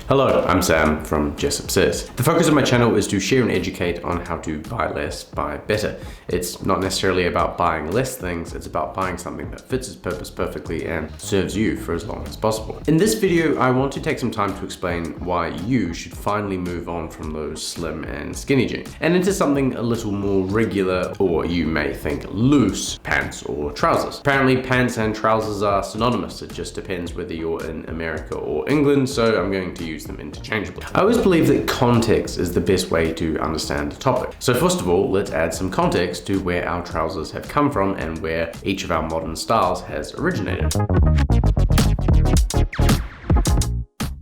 Hello, I'm Sam from Jessup Says. The focus of my channel is to share and educate on how to buy less, buy better. It's not necessarily about buying less things, it's about buying something that fits its purpose perfectly and serves you for as long as possible. In this video, I want to take some time to explain why you should finally move on from those slim and skinny jeans and into something a little more regular, or you may think loose, pants or trousers. Apparently pants and trousers are synonymous, it just depends whether you're in America or England, so I'm going to use them interchangeably. I always believe that context is the best way to understand a topic. So first of all, let's add some context to where our trousers have come from and where each of our modern styles has originated.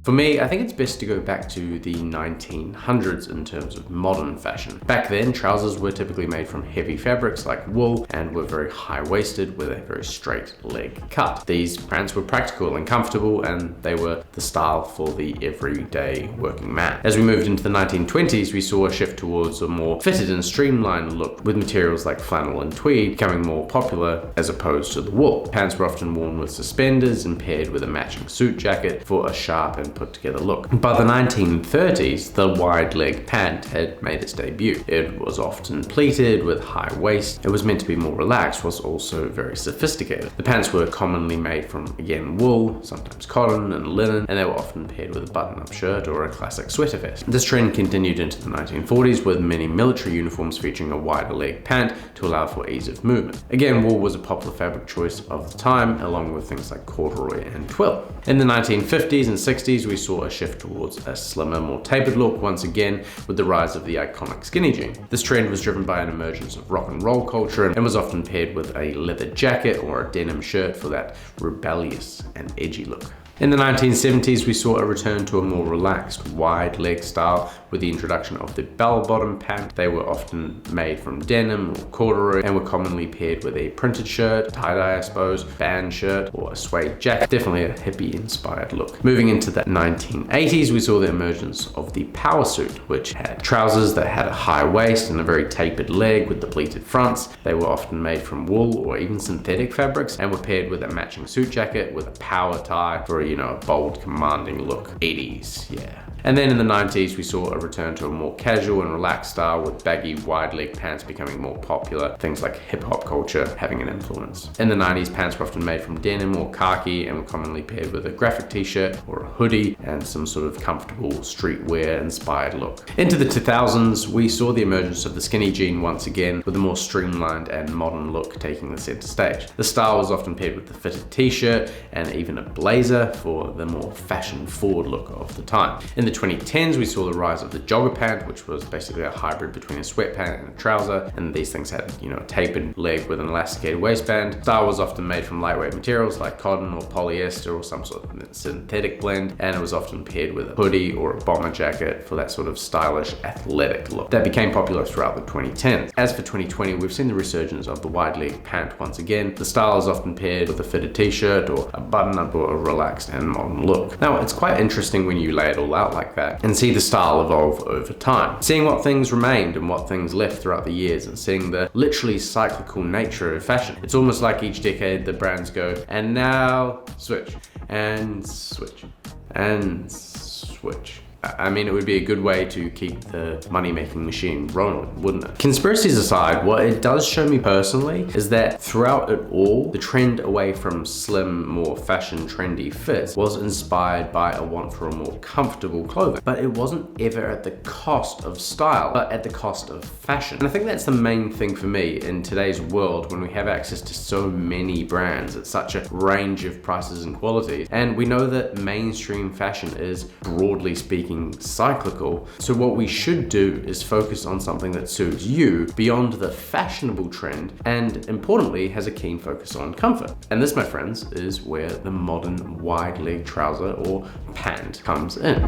For me, I think it's best to go back to the 1900s in terms of modern fashion. Back then, trousers were typically made from heavy fabrics like wool and were very high-waisted with a very straight leg cut. These pants were practical and comfortable, and they were the style for the everyday working man. As we moved into the 1920s, we saw a shift towards a more fitted and streamlined look, with materials like flannel and tweed becoming more popular as opposed to the wool. Pants were often worn with suspenders and paired with a matching suit jacket for a sharp and put together look. By the 1930s, the wide leg pant had made its debut. It was often pleated with high waist. It was meant to be more relaxed, was also very sophisticated. The pants were commonly made from, again, wool, sometimes cotton and linen, and they were often paired with a button-up shirt or a classic sweater vest. This trend continued into the 1940s with many military uniforms featuring a wider leg pant to allow for ease of movement. Again, wool was a popular fabric choice of the time, along with things like corduroy and twill. In the 1950s and 60s, we saw a shift towards a slimmer, more tapered look once again with the rise of the iconic skinny jean. This trend was driven by an emergence of rock and roll culture and was often paired with a leather jacket or a denim shirt for that rebellious and edgy look. In the 1970s, we saw a return to a more relaxed, wide leg style with the introduction of the bell-bottom pant. They were often made from denim or corduroy and were commonly paired with a printed shirt, tie-dye I suppose, band shirt, or a suede jacket. Definitely a hippie-inspired look. Moving into the 1980s, we saw the emergence of the power suit, which had trousers that had a high waist and a very tapered leg with the pleated fronts. They were often made from wool or even synthetic fabrics and were paired with a matching suit jacket with a power tie for a bold, commanding look. 80s, yeah. And then in the 90s, we saw a return to a more casual and relaxed style with baggy, wide leg pants becoming more popular, things like hip hop culture having an influence. In the 90s, pants were often made from denim or khaki and were commonly paired with a graphic t-shirt or a hoodie and some sort of comfortable streetwear inspired look. Into the 2000s, we saw the emergence of the skinny jean once again, with a more streamlined and modern look taking the center stage. The style was often paired with the fitted t-shirt and even a blazer for the more fashion forward look of the time. In the 2010s, we saw the rise of the jogger pant, which was basically a hybrid between a sweatpant and a trouser, and these things had, a tapered leg with an elasticated waistband. Style was often made from lightweight materials like cotton or polyester or some sort of synthetic blend, and it was often paired with a hoodie or a bomber jacket for that sort of stylish, athletic look. That became popular throughout the 2010s. As for 2020, we've seen the resurgence of the wide leg pant once again. The style is often paired with a fitted t-shirt or a button-up or a relaxed and modern look. Now, it's quite interesting when you lay it all out like that and see the style evolve over time. Seeing what things remained and what things left throughout the years and seeing the literally cyclical nature of fashion. It's almost like each decade the brands go, and now switch, and switch, and switch. I mean, it would be a good way to keep the money-making machine rolling, wouldn't it? Conspiracies aside, what it does show me personally is that throughout it all, the trend away from slim, more fashion trendy fits was inspired by a want for a more comfortable clothing. But it wasn't ever at the cost of style, but at the cost of fashion. And I think that's the main thing for me in today's world when we have access to so many brands at such a range of prices and qualities. And we know that mainstream fashion is, broadly speaking, cyclical. So what we should do is focus on something that suits you beyond the fashionable trend and importantly has a keen focus on comfort. And this, my friends, is where the modern wide leg trouser or pant comes in.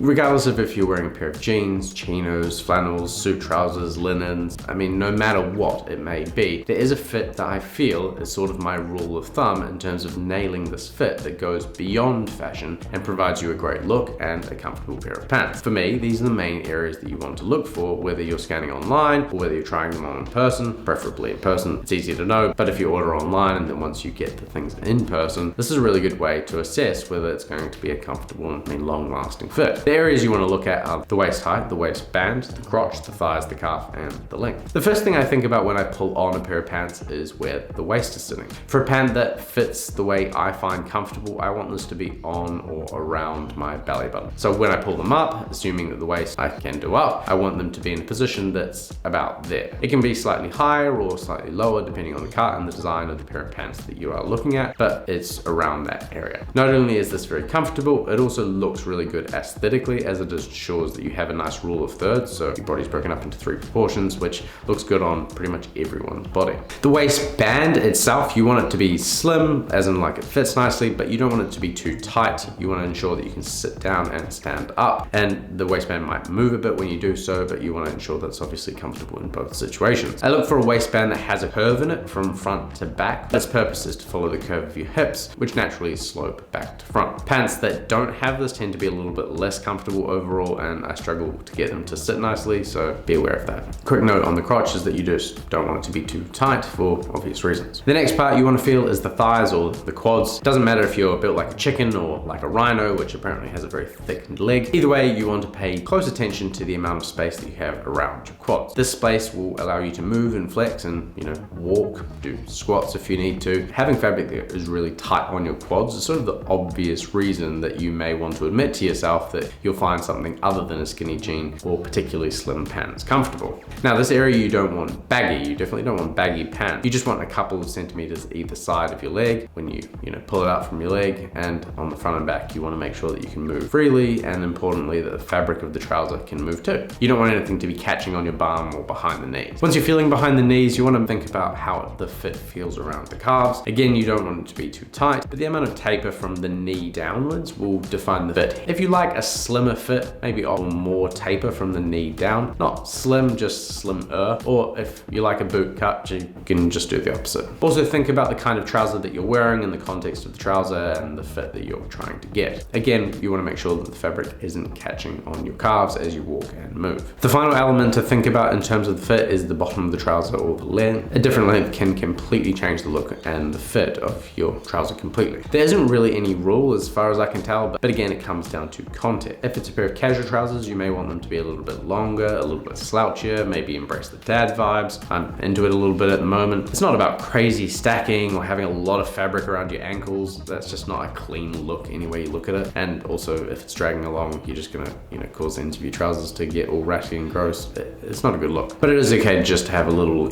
Regardless of if you're wearing a pair of jeans, chinos, flannels, suit trousers, linens, I mean, no matter what it may be, there is a fit that I feel is sort of my rule of thumb in terms of nailing this fit that goes beyond fashion and provides you a great look and a comfortable pair of pants. For me, these are the main areas that you want to look for, whether you're scanning online or whether you're trying them on in person, preferably in person. It's easier to know, but if you order online and then once you get the things in person, this is a really good way to assess whether it's going to be a comfortable and long-lasting fit. The areas you want to look at are the waist height, the waistband, the crotch, the thighs, the calf, and the length. The first thing I think about when I pull on a pair of pants is where the waist is sitting. For a pant that fits the way I find comfortable, I want this to be on or around my belly button. So when I pull them up, assuming that the waist I can do up, I want them to be in a position that's about there. It can be slightly higher or slightly lower depending on the cut and the design of the pair of pants that you are looking at, but it's around that area. Not only is this very comfortable, it also looks really good aesthetically, as it ensures that you have a nice rule of thirds, so your body's broken up into 3 proportions, which looks good on pretty much everyone's body. The waistband itself, you want it to be slim, as in like it fits nicely, but you don't want it to be too tight. You want to ensure that you can sit down and stand up, and the waistband might move a bit when you do so, but you want to ensure that it's obviously comfortable in both situations. I look for a waistband that has a curve in it from front to back. Its purpose is to follow the curve of your hips, which naturally slope back to front. Pants that don't have this tend to be a little bit less comfortable overall, and I struggle to get them to sit nicely, so be aware of that. Quick note on the crotch is that you just don't want it to be too tight for obvious reasons. The next part you want to feel is the thighs or the quads. Doesn't matter if you're built like a chicken or like a rhino, which apparently has a very thick leg. Either way, you want to pay close attention to the amount of space that you have around your quads. This space will allow you to move and flex and, walk, do squats if you need to. Having fabric that is really tight on your quads is sort of the obvious reason that you may want to admit to yourself that you'll find something other than a skinny jean or particularly slim pants comfortable. Now, this area you don't want baggy. You definitely don't want baggy pants. You just want a couple of centimeters either side of your leg when you pull it out from your leg, and on the front and back you want to make sure that you can move freely, and importantly that the fabric of the trouser can move too. You don't want anything to be catching on your bum or behind the knees. Once you're feeling behind the knees, you want to think about how the fit feels around the calves. Again, you don't want it to be too tight, but the amount of taper from the knee downwards will define the fit. If you like a slimmer fit, maybe more taper from the knee down. Not slim, just slimmer. Or if you like a boot cut, you can just do the opposite. Also think about the kind of trouser that you're wearing in the context of the trouser and the fit that you're trying to get. Again, you want to make sure that the fabric isn't catching on your calves as you walk and move. The final element to think about in terms of the fit is the bottom of the trouser or the length. A different length can completely change the look and the fit of your trouser completely. There isn't really any rule as far as I can tell, but again, it comes down to context. If it's a pair of casual trousers, you may want them to be a little bit longer, a little bit slouchier, maybe embrace the dad vibes. I'm into it a little bit at the moment. It's not about crazy stacking or having a lot of fabric around your ankles. That's just not a clean look any way you look at it. And also, if it's dragging along, you're just gonna, cause the ends of your trousers to get all ratty and gross. It's not a good look. But it is okay to just have a little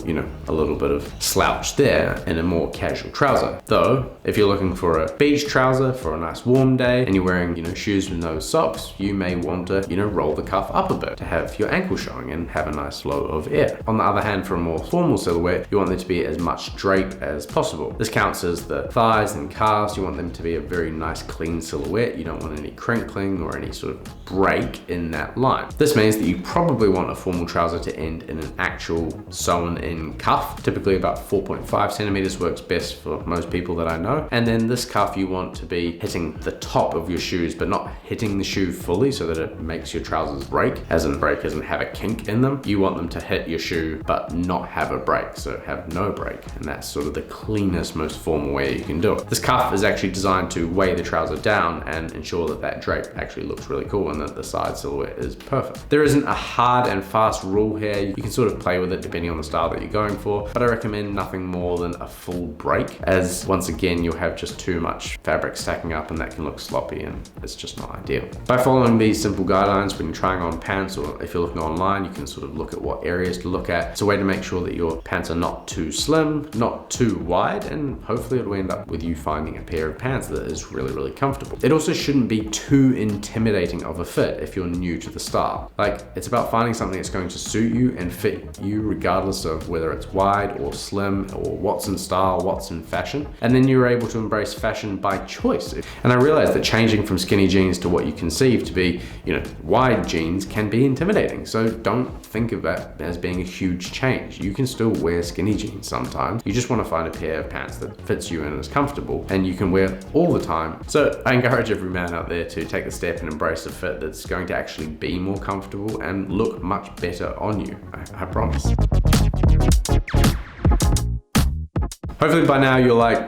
bit of slouch there in a more casual trouser. Though, if you're looking for a beach trouser for a nice warm day and you're wearing, shoes with no socks, you may want to, roll the cuff up a bit to have your ankle showing and have a nice flow of air. On the other hand, for a more formal silhouette, you want there to be as much drape as possible. This counts as the thighs and calves. You want them to be a very nice clean silhouette. You don't want any crinkling or any sort of break in that line. This means that you probably want a formal trouser to end in an actual sewn in cuff. Typically about 4.5 centimeters works best for most people that I know. And then this cuff you want to be hitting the top of your shoes, but not hitting the shoe fully so that it makes your trousers break, as in have a kink in them. You want them to hit your shoe, but not have a break, so have no break. And that's sort of the cleanest, most formal way you can do it. This cuff is actually designed to weigh the trouser down and ensure that that drape actually looks really cool and that the side silhouette is perfect. There isn't a hard and fast rule here. You can sort of play with it depending on the style that you're going for, but I recommend nothing more than a full break, as once again, you'll have just too much fabric stacking up and that can look sloppy and it's just not ideal. By following these simple guidelines when you're trying on pants, or if you're looking online, you can sort of look at what areas to look at. It's a way to make sure that your pants are not too slim, not too wide, and hopefully it'll end up with you finding a pair of pants that is really, really comfortable. It also shouldn't be too intimidating of a fit if you're new to the style. Like, it's about finding something that's going to suit you and fit you regardless of whether it's wide or slim or what's in style, what's in fashion. And then you're able to embrace fashion by choice. And I realized that changing from skinny jeans to what you conceive perceived to be, wide jeans can be intimidating. So don't think of that as being a huge change. You can still wear skinny jeans sometimes. You just want to find a pair of pants that fits you and is comfortable and you can wear all the time. So I encourage every man out there to take the step and embrace a fit that's going to actually be more comfortable and look much better on you. I promise. Hopefully by now you're like,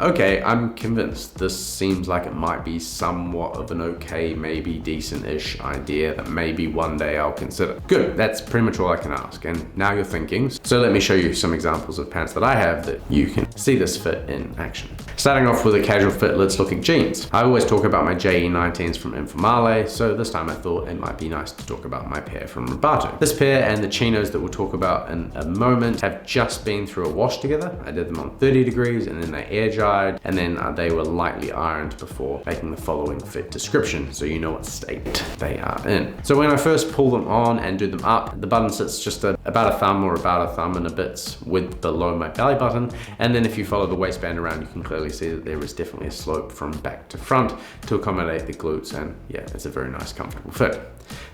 okay, I'm convinced. This seems like it might be somewhat of an okay, maybe decent-ish idea that maybe one day I'll consider. Good, that's pretty much all I can ask. And now you're thinking, so let me show you some examples of pants that I have that you can see this fit in action. Starting off with a casual fit, let's look at jeans. I always talk about my JE19s from Informale, so this time I thought it might be nice to talk about my pair from Rebato. This pair and the chinos that we'll talk about in a moment have just been through a wash together. I did them on 30 degrees and then they air dried, and then they were lightly ironed before making the following fit description, so you know what state they are in. So when I first pull them on and do them up, the button sits just about a thumb or about a thumb and a bit's width below my belly button, and then if you follow the waistband around, you can clearly see that there is definitely a slope from back to front to accommodate the glutes, and yeah, it's a very nice comfortable fit.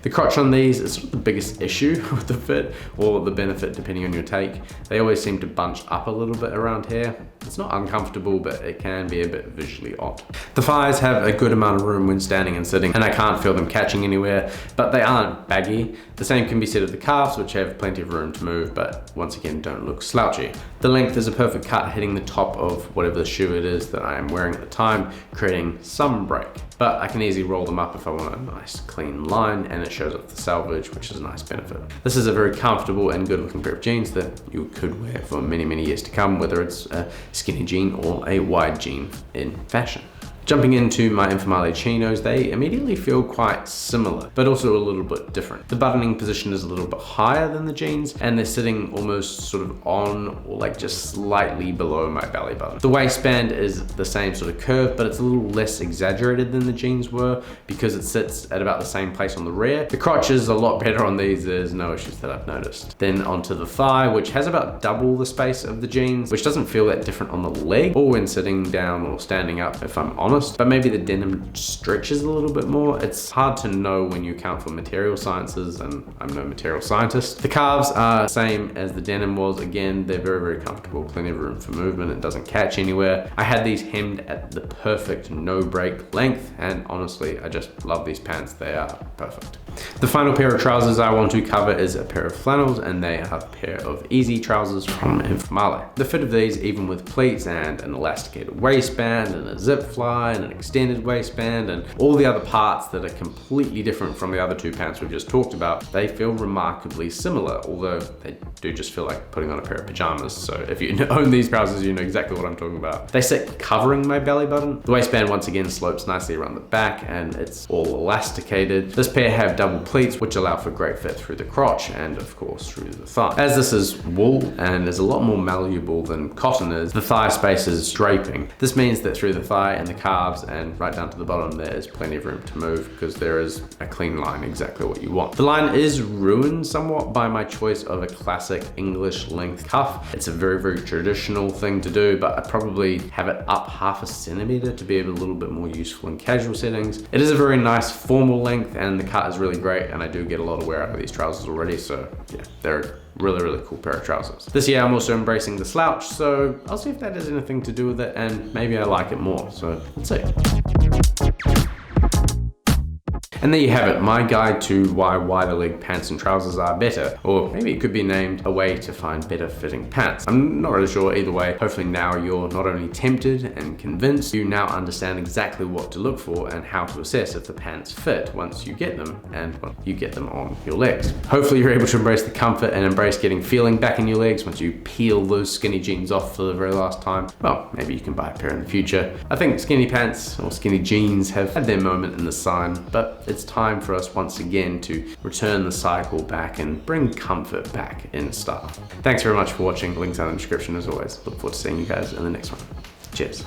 The crotch on these is sort of the biggest issue with the fit, or the benefit depending on your take. They always seem to bunch up a little bit around here. It's not uncomfortable, but it can be a bit visually odd. The thighs have a good amount of room when standing and sitting, and I can't feel them catching anywhere, but they aren't baggy. The same can be said of the calves, which have plenty of room to move, but once again, don't look slouchy. The length is a perfect cut, hitting the top of whatever the shoe it is that I am wearing at the time, creating some break. But I can easily roll them up if I want a nice clean line, and it shows off the selvage, which is a nice benefit. This is a very comfortable and good looking pair of jeans that you could wear for many, many years to come, whether it's a skinny jean or a wide jean in fashion. Jumping into my Informale chinos, they immediately feel quite similar, but also a little bit different. The buttoning position is a little bit higher than the jeans, and they're sitting almost sort of on or like just slightly below my belly button. The waistband is the same sort of curve, but it's a little less exaggerated than the jeans were because it sits at about the same place on the rear. The crotch is a lot better on these, there's no issues that I've noticed. Then onto the thigh, which has about double the space of the jeans, which doesn't feel that different on the leg or when sitting down or standing up, if I'm honest. But maybe the denim stretches a little bit more. It's hard to know when you account for material sciences, and I'm no material scientist. The calves are same as the denim was. Again, they're very, very comfortable, plenty of room for movement. It doesn't catch anywhere. I had these hemmed at the perfect no break length, and honestly, I just love these pants. They are perfect. The final pair of trousers I want to cover is a pair of flannels, and they are a pair of easy trousers from Informale. The fit of these, even with pleats and an elasticated waistband and a zip fly and an extended waistband and all the other parts that are completely different from the other two pants we've just talked about, they feel remarkably similar, although they do just feel like putting on a pair of pajamas. So if you own these trousers, you know exactly what I'm talking about. They sit covering my belly button. The waistband once again slopes nicely around the back and it's all elasticated. This pair have double pleats, which allow for great fit through the crotch and of course through the thigh. As this is wool and is a lot more malleable than cotton is, the thigh space is draping. This means that through the thigh and the calves and right down to the bottom, there is plenty of room to move because there is a clean line, exactly what you want. The line is ruined somewhat by my choice of a classic English length cuff. It's a very, very traditional thing to do, but I probably have it up 0.5 centimeter to be a little bit more useful in casual settings. It is a very nice formal length and the cut is really great, and I do get a lot of wear out of these trousers already, so yeah, they're really, really cool pair of trousers. This year I'm also embracing the slouch, so I'll see if that has anything to do with it, and maybe I like it more, so let's see. And there you have it, my guide to why wider leg pants and trousers are better, or maybe it could be named a way to find better fitting pants. I'm not really sure either way. Hopefully now you're not only tempted and convinced, you now understand exactly what to look for and how to assess if the pants fit once you get them and when you get them on your legs. Hopefully you're able to embrace the comfort and embrace getting feeling back in your legs once you peel those skinny jeans off for the very last time. Well, maybe you can buy a pair in the future. I think skinny pants or skinny jeans have had their moment in the sun, but it's time for us once again to return the cycle back and bring comfort back in style. Thanks very much for watching. Links are in the description as always. Look forward to seeing you guys in the next one. Cheers.